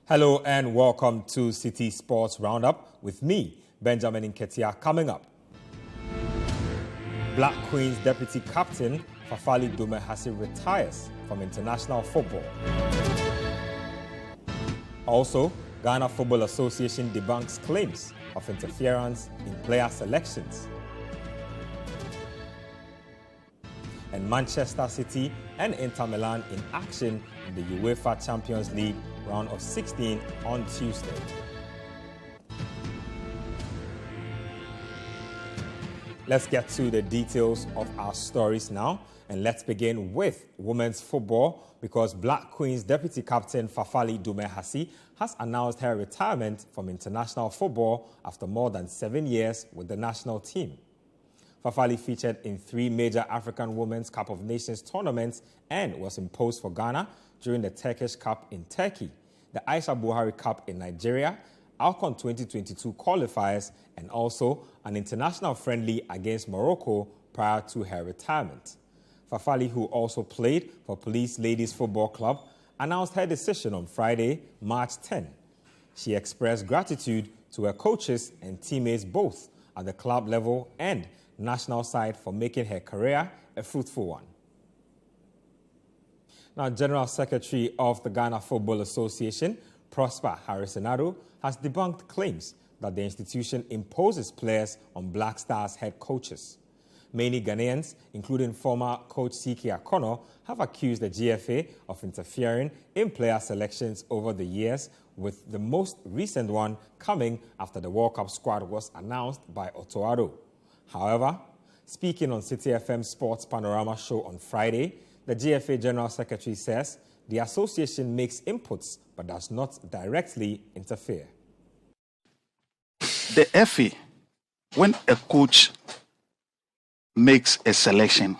Hello and welcome to Citi Sports Roundup with me, Benjamin Nketia. Coming up, Black Queen's deputy captain Fafali Dumehasi retires from international football. Also, Ghana Football Association debunks claims of interference in player selections. And Manchester City and Inter Milan in action in the UEFA Champions League round of 16 on Tuesday. Let's get to the details of our stories now, and let's begin with women's football because Black Queen's deputy captain Fafali Dumehasi has announced her retirement from international football after more than 7 years with the national team. Fafali featured in 3 major African Women's Cup of Nations tournaments and was imposed for Ghana during the Turkish Cup in Turkey, the Aisha Buhari Cup in Nigeria, AFCON 2022 qualifiers, and also an international friendly against Morocco prior to her retirement. Fafali, who also played for Police Ladies Football Club, announced her decision on Friday, March 10. She expressed gratitude to her coaches and teammates both at the club level and national side for making her career a fruitful one. Now, General Secretary of the Ghana Football Association, Prosper Harrisonado, has debunked claims that the institution imposes players on Black Stars head coaches. Many Ghanaians, including former coach Siki Akono, have accused the GFA of interfering in player selections over the years, with the most recent one coming after the World Cup squad was announced by Otto Addo. However, speaking on Citi FM Sports Panorama show on Friday, the GFA General Secretary says the association makes inputs but does not directly interfere. The FA, when a coach makes a selection,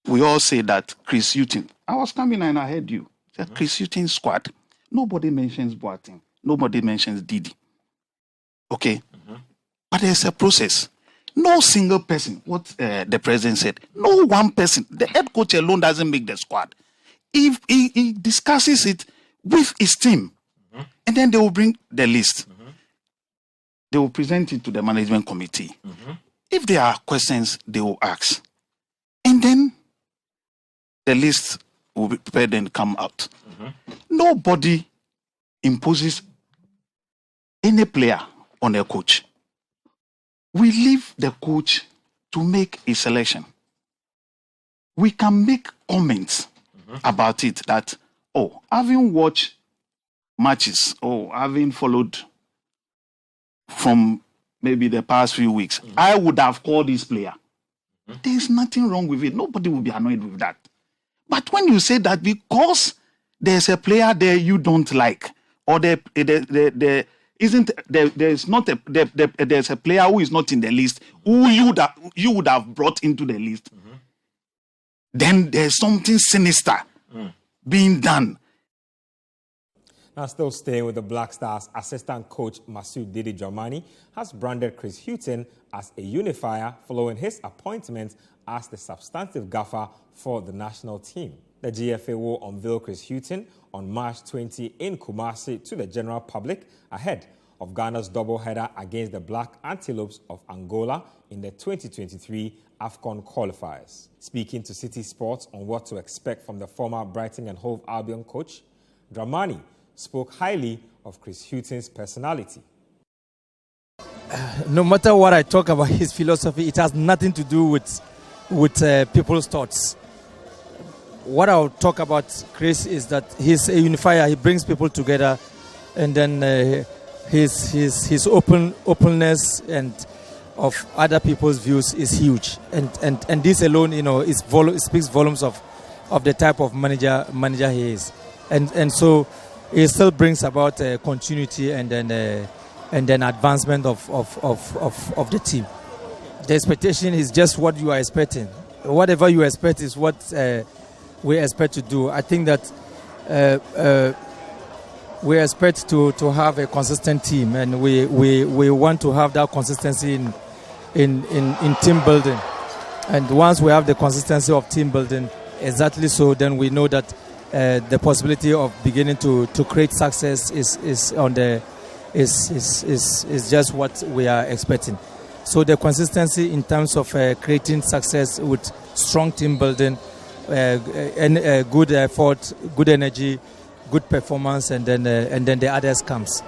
we all say that Chris Hughton. I was coming and I heard you. That Chris Hughton squad. Nobody mentions Boateng. Nobody mentions Didi. Okay? But there's a process. No single person, what the president said, no one person, the head coach alone doesn't make the squad. If he discusses it with his team, and then they will bring the list. They will present it to the management committee. If there are questions, they will ask. And then the list will be prepared and come out. Nobody imposes any player on a coach. We leave the coach to make a selection. We can make comments about it that, having watched matches or having followed from maybe the past few weeks, I would have called this player. There's nothing wrong with it. Nobody will be annoyed with that. But when you say that because there's a player there you don't like, or there's a player who is not in the list who you would have brought into the list, then there's something sinister being done. Now, still staying with the Black Stars, assistant coach Masoud Didi Dramani has branded Chris Hughton as a unifier following his appointment as the substantive gaffer for the national team. The GFA will unveil Chris Hughton on March 20 in Kumasi to the general public ahead of Ghana's doubleheader against the Black Antelopes of Angola in the 2023 AFCON qualifiers. Speaking to Citi Sports on what to expect from the former Brighton and Hove Albion coach, Dramani spoke highly of Chris Hughton's personality. No matter what I talk about his philosophy, it has nothing to do with people's thoughts. What I'll talk about Chris is that he's a unifier. He brings people together, and then his openness and of other people's views is huge. And this alone, it speaks volumes of the type of manager he is. And so it still brings about continuity and then advancement of the team. The expectation is just what you are expecting. Whatever you expect is what we expect to do. I think that we expect to have a consistent team, and we want to have that consistency in team building. And once we have the consistency of team building, exactly so, then we know that the possibility of beginning to create success is just what we are expecting. So the consistency in terms of creating success with strong team building, and good effort, good energy, good performance, and then the others comes.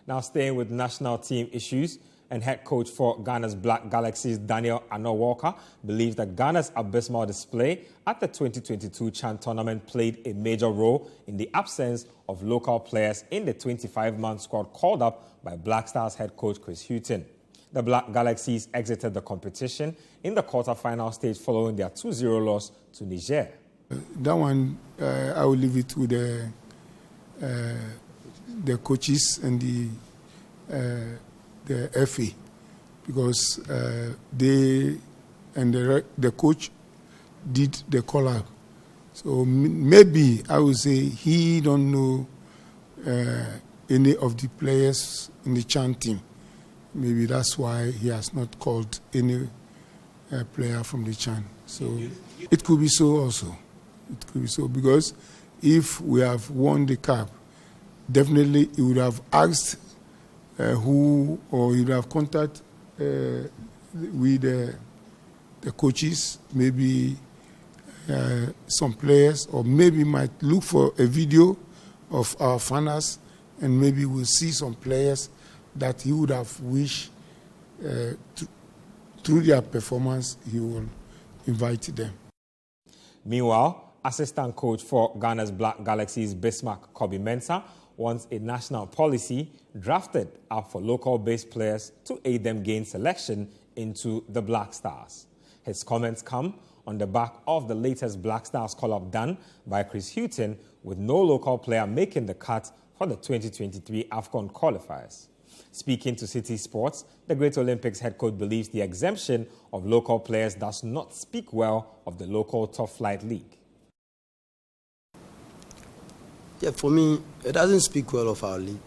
Now staying with national team issues, and head coach for Ghana's Black Galaxies, Daniel Arnold believes that Ghana's abysmal display at the 2022 CHAN tournament played a major role in the absence of local players in the 25-man squad called up by Black Stars head coach Chris Hughton. The Black Galaxies exited the competition in the quarter-final stage following their 2-0 loss to Niger. That one, I will leave it with the coaches and the FA, because they and the coach did the call-up. So maybe I would say he don't know any of the players in the CHAN team. Maybe that's why he has not called any player from the CHAN. So it could be so also. It could be so, because if we have won the cup, definitely he would have asked who, or he would have contacted with the coaches, maybe some players, or maybe might look for a video of our finals, and maybe we'll see some players that he would have wished through their performance he will invite them. Meanwhile, assistant coach for Ghana's Black Galaxies, Bismarck Mensa, wants a national policy drafted up for local-based players to aid them gain selection into the Black Stars. His comments come on the back of the latest Black Stars call-up done by Chris Hughton, with no local player making the cut for the 2023 AFCON qualifiers. Speaking to Citi Sports, the Great Olympics head coach believes the exemption of local players does not speak well of the local top-flight league. Yeah, for me, it doesn't speak well of our league.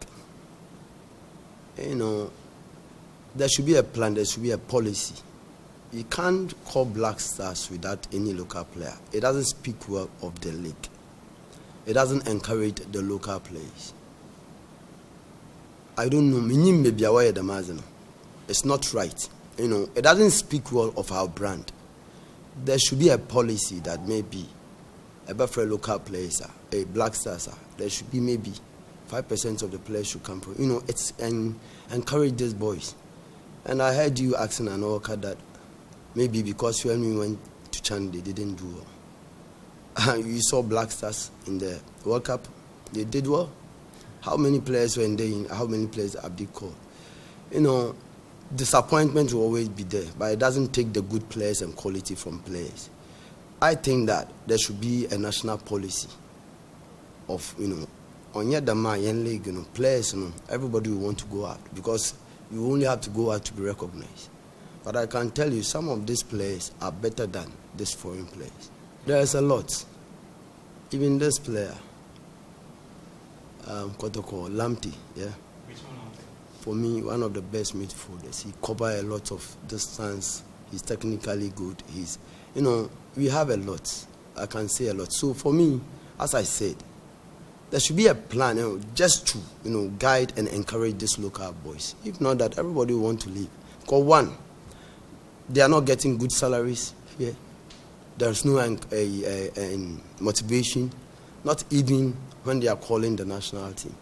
There should be a plan, there should be a policy. You can't call Black Stars without any local player. It doesn't speak well of the league. It doesn't encourage the local players. I don't know. It's not right. It doesn't speak well of our brand. There should be a policy that maybe for local players, Black Stars, there should be maybe 5% of the players should come from. It's encourage these boys. And I heard you asking Arnold that maybe because when we went to CHAN, they didn't do well. You saw Black Stars in the World Cup, they did well. How many players were in there? How many players have they called? Disappointment will always be there, but it doesn't take the good players and quality from players. I think that there should be a national policy of, on your league, players, everybody will want to go out, because you only have to go out to be recognized. But I can tell you, some of these players are better than these foreign players. There's a lot. Even this player, Lamptey, yeah. Which one of them? For me, one of the best midfielders. He covers a lot of distance. He's technically good. We have a lot. I can say a lot. So for me, as I said, there should be a plan, just to, guide and encourage these local boys. If not that, everybody will want to leave. Because one, they are not getting good salaries here. There's no motivation, not even when they are calling the national team.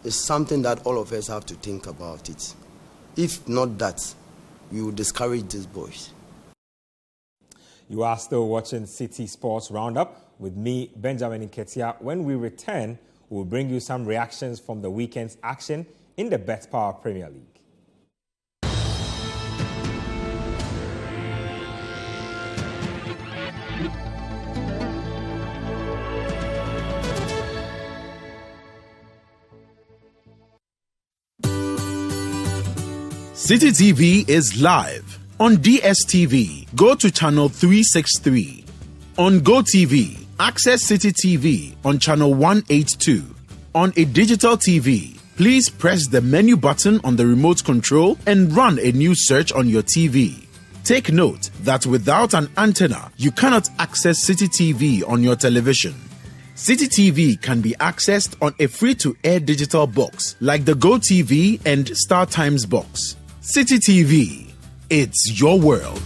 It's something that all of us have to think about it. If not that, we will discourage these boys. You are still watching Citi Sports Roundup with me, Benjamin Nketia. When we return, we'll bring you some reactions from the weekend's action in the Bet Power Premier League. Citi TV is live on DSTV. Go to channel 363. On GoTV, access Citi TV on channel 182. On a digital TV, please press the menu button on the remote control and run a new search on your TV. Take note that without an antenna, you cannot access Citi TV on your television. Citi TV can be accessed on a free-to-air digital box like the Go TV and Star Times box. Citi TV, it's your world.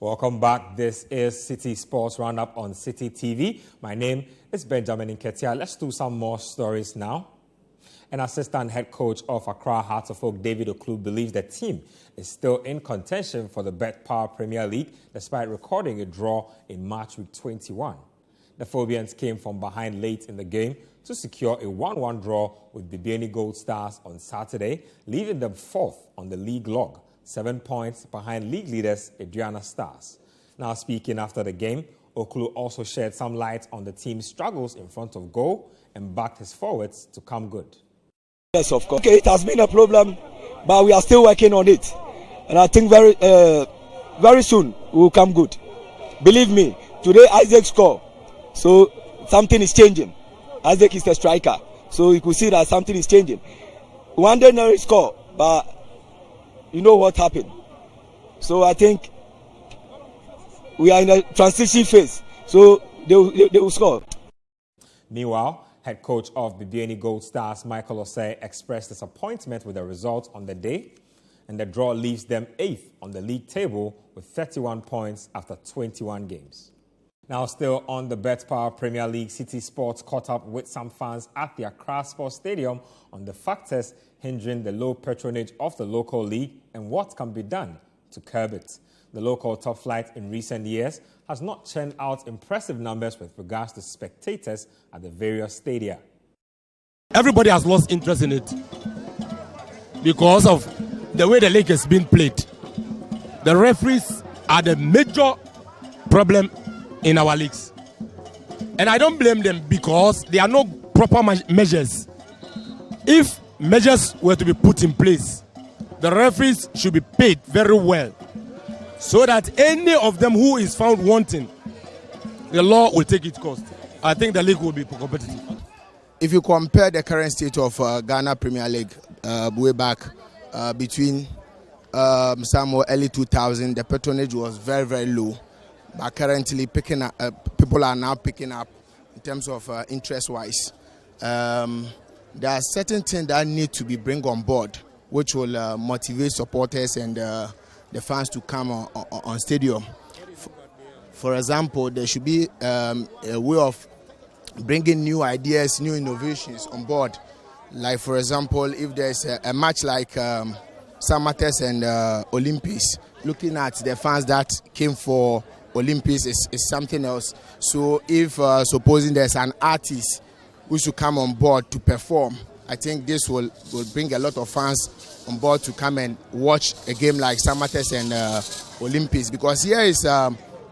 Welcome back. This is Citi Sports Roundup on Citi TV. My name is Benjamin Nketia. Let's do some more stories now. An assistant head coach of Accra Hearts of Oak, David Oklu, believes the team is still in contention for the Bet Power Premier League despite recording a draw in March week 21. The Phobians came from behind late in the game to secure a 1-1 draw with Bibiani Gold Stars on Saturday, leaving them fourth on the league log, 7 points behind league leaders Adriana Stars. Now speaking after the game, Oklu also shed some light on the team's struggles in front of goal and backed his forwards to come good. Yes, of course. Okay, it has been a problem, but we are still working on it. And I think very soon we will come good. Believe me, today Isaac scored. So something is changing. Isaac is a striker. So you could see that something is changing. One day Neri scored, but you know what happened. So I think we are in a transition phase. So they will score. Meanwhile, head coach of Bibiani Gold Stars, Michael Osei, expressed disappointment with the result on the day, and the draw leaves them 8th on the league table with 31 points after 21 games. Now still on the Bet Power Premier League, Citi Sports caught up with some fans at the Accra Sports Stadium on the factors hindering the low patronage of the local league and what can be done to curb it. The local top flight in recent years has not churned out impressive numbers with regards to spectators at the various stadia. Everybody has lost interest in it because of the way the league has been played. The referees are the major problem in our leagues. And I don't blame them because there are no proper measures. If measures were to be put in place, the referees should be paid very well so that any of them who is found wanting, the law will take its course. I think the league will be competitive. If you compare the current state of Ghana Premier League way back between somewhere early 2000, the patronage was very, very low. But currently, people are now picking up in terms of interest-wise. There are certain things that need to be bring on board, which will motivate supporters and the fans to come on stadium. For example, there should be a way of bringing new ideas, new innovations on board. Like, for example, if there's a match like Samates and Olympics, looking at the fans that came for Olympics is something else. So if supposing there's an artist who should come on board to perform, I think this will bring a lot of fans on board to come and watch a game like Samates and Olympics, because here is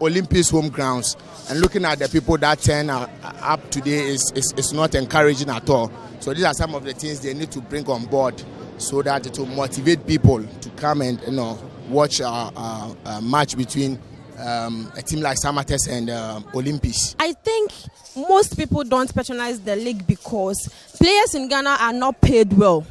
Olympics home grounds, and looking at the people that turn up today is not encouraging at all. So these are some of the things they need to bring on board so that it will motivate people to come and watch a match between a team like Samates and Olympics. I think most people don't patronize the league because players in Ghana are not paid well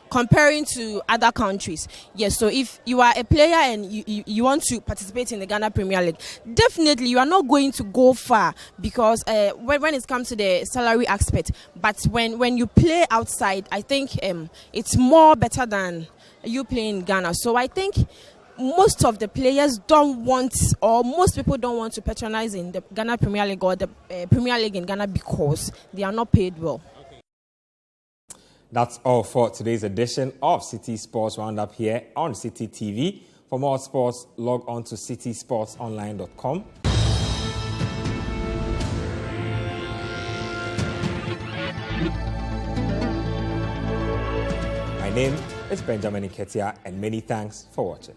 comparing to other countries. Yes, so if you are a player and you want to participate in the Ghana Premier League, definitely you are not going to go far because when it comes to the salary aspect. But when you play outside, I think it's more better than you playing in Ghana. So I think most of the players don't want, or most people don't want to patronize in the Ghana Premier League or the Premier League in Ghana because they are not paid well. That's all for today's edition of Citi Sports Roundup here on Citi TV. For more sports, log on to citisportsonline.com. My name is Benjamin Nketia, and many thanks for watching.